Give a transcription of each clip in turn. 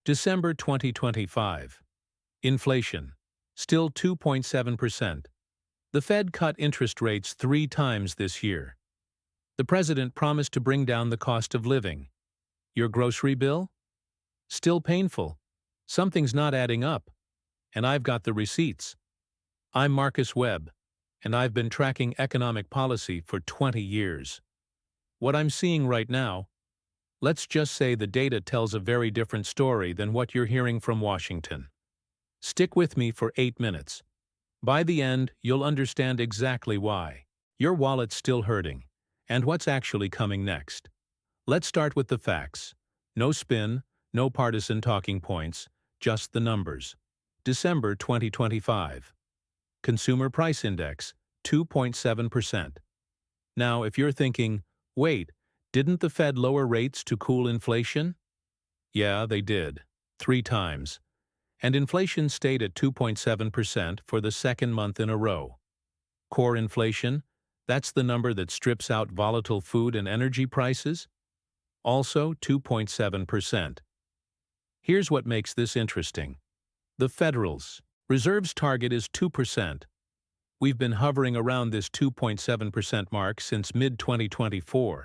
December 2025. Inflation. Still 2.7%. The Fed cut interest rates 3 times this year. The president promised to bring down the cost of living. Your grocery bill? Still painful. Something's not adding up. And I've got the receipts. I'm Marcus Webb, and I've been tracking economic policy for 20 years. What I'm seeing right now, let's just say the data tells a very different story than what you're hearing from Washington. Stick with me for 8 minutes. By the end, you'll understand exactly why. Your wallet's still hurting, and what's actually coming next. Let's start with the facts. No spin, no partisan talking points, just the numbers. December 2025. Consumer Price Index, 2.7%. Now, if you're thinking, wait, didn't the Fed lower rates to cool inflation? Yeah, they did. 3 times. And inflation stayed at 2.7% for the second month in a row. Core inflation, that's the number that strips out volatile food and energy prices, also 2.7%. Here's what makes this interesting. The Federal's Reserve's target is 2%. We've been hovering around this 2.7% mark since mid-2024.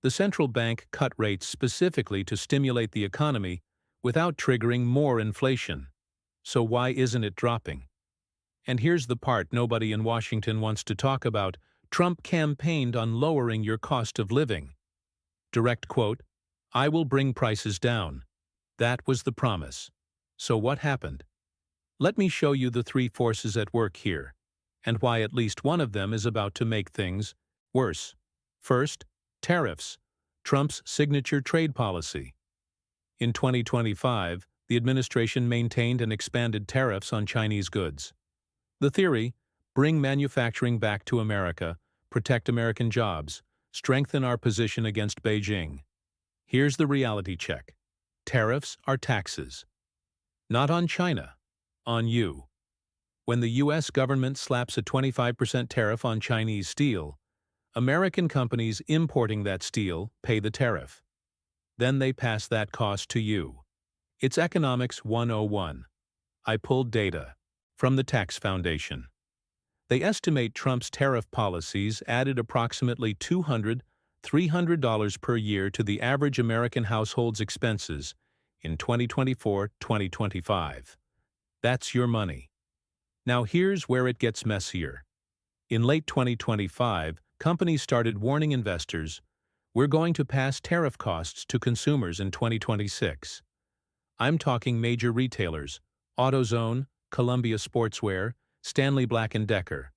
The central bank cut rates specifically to stimulate the economy without triggering more inflation. So why isn't it dropping? And here's the part nobody in Washington wants to talk about. Trump campaigned on lowering your cost of living. Direct quote, "I will bring prices down." That was the promise. So what happened? Let me show you the 3 forces at work here, and why at least one of them is about to make things worse. First, tariffs, Trump's signature trade policy. In 2025, the administration maintained and expanded tariffs on Chinese goods. The theory: bring manufacturing back to America, protect American jobs, strengthen our position against Beijing. Here's the reality check. Tariffs are taxes. Not on China, on you. When the U.S. government slaps a 25% tariff on Chinese steel, American companies importing that steel pay the tariff. Then they pass that cost to you. It's Economics 101. I pulled data from the Tax Foundation. They estimate Trump's tariff policies added approximately $200–300 per year to the average American household's expenses in 2024–2025. That's your money. Now here's where it gets messier. In late 2025, companies started warning investors, we're going to pass tariff costs to consumers in 2026. I'm talking major retailers, AutoZone, Columbia Sportswear, Stanley Black Decker.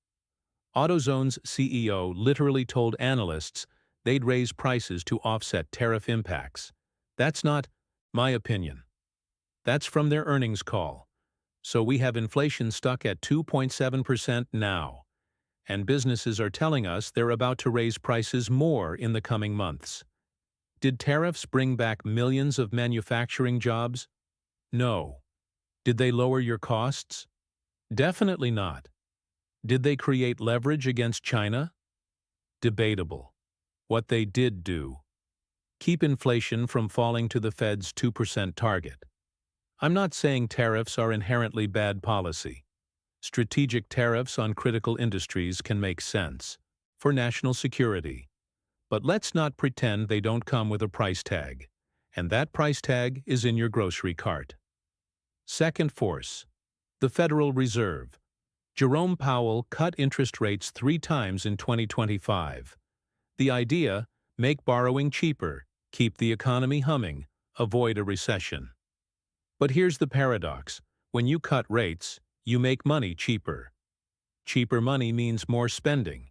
AutoZone's CEO literally told analysts they'd raise prices to offset tariff impacts. That's not my opinion. That's from their earnings call. So we have inflation stuck at 2.7% now, and businesses are telling us they're about to raise prices more in the coming months. Did tariffs bring back millions of manufacturing jobs? No. Did they lower your costs? Definitely not. Did they create leverage against China? Debatable. What they did do: keep inflation from falling to the Fed's 2% target. I'm not saying tariffs are inherently bad policy. Strategic tariffs on critical industries can make sense for national security. But let's not pretend they don't come with a price tag, and that price tag is in your grocery cart. Second force, the Federal Reserve. Jerome Powell cut interest rates 3 times in 2025. The idea: make borrowing cheaper, keep the economy humming, avoid a recession. But here's the paradox. When you cut rates, you make money cheaper. Cheaper money means more spending.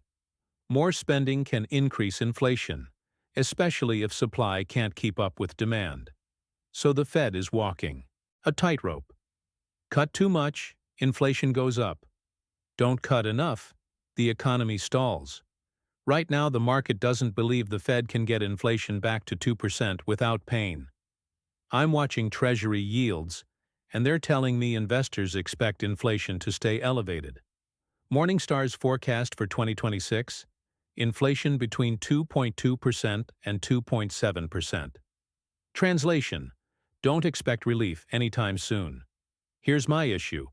More spending can increase inflation, especially if supply can't keep up with demand. So the Fed is walking a tightrope. Cut too much, inflation goes up. Don't cut enough, the economy stalls. Right now, the market doesn't believe the Fed can get inflation back to 2% without pain. I'm watching Treasury yields, and they're telling me investors expect inflation to stay elevated. Morningstar's forecast for 2026: inflation between 2.2% and 2.7%. Translation: Don't expect relief anytime soon. Here's my issue.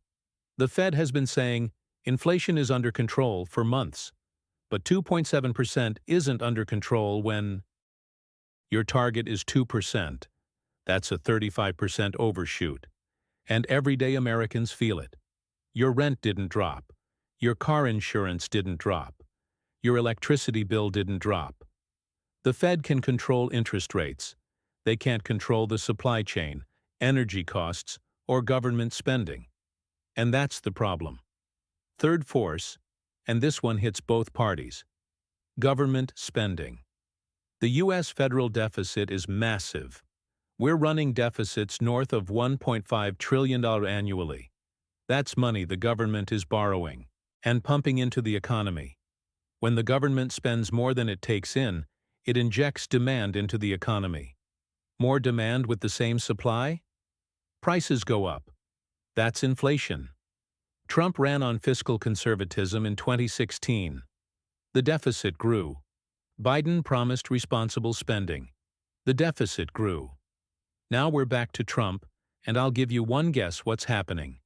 The Fed has been saying inflation is under control for months, but 2.7% isn't under control when your target is 2%. That's a 35% overshoot. And everyday Americans feel it. Your rent didn't drop. Your car insurance didn't drop. Your electricity bill didn't drop. The Fed can control interest rates. They can't control the supply chain, energy costs, or government spending. And that's the problem. Third force, and this one hits both parties. Government spending. The U.S. federal deficit is massive. We're running deficits north of $1.5 trillion annually. That's money the government is borrowing and pumping into the economy. When the government spends more than it takes in, it injects demand into the economy. More demand with the same supply? Prices go up. That's inflation. Trump ran on fiscal conservatism in 2016. The deficit grew. Biden promised responsible spending. The deficit grew. Now we're back to Trump, and I'll give you one guess what's happening.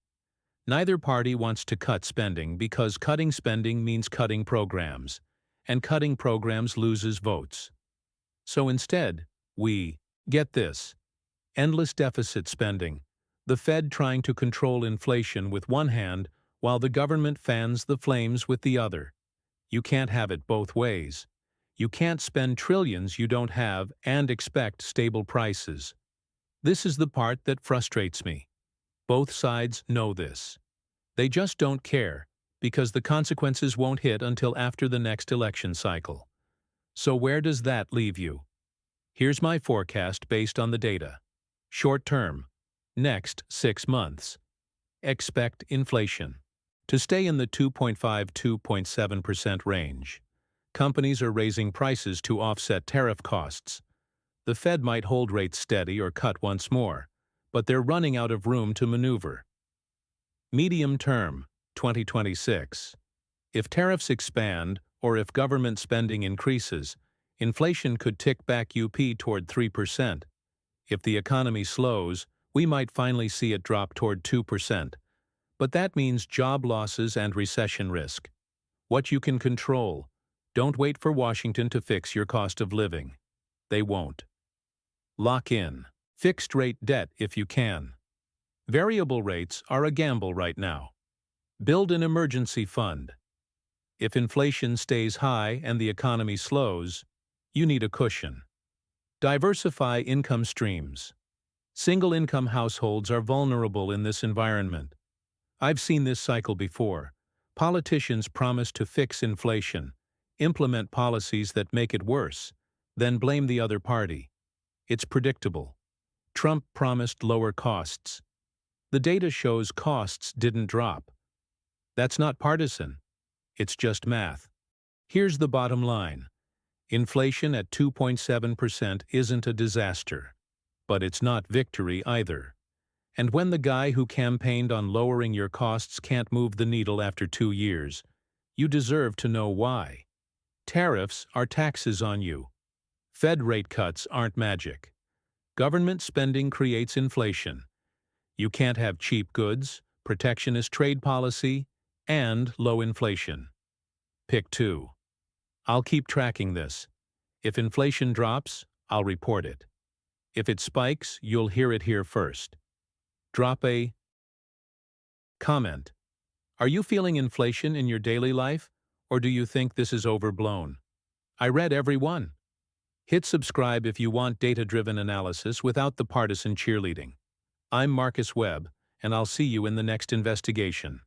Neither party wants to cut spending because cutting spending means cutting programs, and cutting programs loses votes. So instead, we get this: endless deficit spending, the Fed trying to control inflation with one hand while the government fans the flames with the other. You can't have it both ways. You can't spend trillions you don't have and expect stable prices. This is the part that frustrates me. Both sides know this. They just don't care, because the consequences won't hit until after the next election cycle. So where does that leave you? Here's my forecast based on the data. Short term. Next 6 months. Expect inflation to stay in the 2.5–2.7% range. Companies are raising prices to offset tariff costs. The Fed might hold rates steady or cut once more, but they're running out of room to maneuver. Medium term, 2026. If tariffs expand or if government spending increases, inflation could tick back up toward 3%. If the economy slows, we might finally see it drop toward 2%. But that means job losses and recession risk. What you can control. Don't wait for Washington to fix your cost of living. They won't. Lock in fixed-rate debt if you can. Variable rates are a gamble right now. Build an emergency fund. If inflation stays high and the economy slows, you need a cushion. Diversify income streams. Single-income households are vulnerable in this environment. I've seen this cycle before. Politicians promise to fix inflation, implement policies that make it worse, then blame the other party. It's predictable. Trump promised lower costs. The data shows costs didn't drop. That's not partisan. It's just math. Here's the bottom line. Inflation at 2.7% isn't a disaster. But it's not victory either. And when the guy who campaigned on lowering your costs can't move the needle after 2 years, you deserve to know why. Tariffs are taxes on you. Fed rate cuts aren't magic. Government spending creates inflation. You can't have cheap goods, protectionist trade policy, and low inflation. Pick 2. I'll keep tracking this. If inflation drops, I'll report it. If it spikes, you'll hear it here first. Drop a comment. Are you feeling inflation in your daily life, or do you think this is overblown? I read every one. Hit subscribe if you want data-driven analysis without the partisan cheerleading. I'm Marcus Webb, and I'll see you in the next investigation.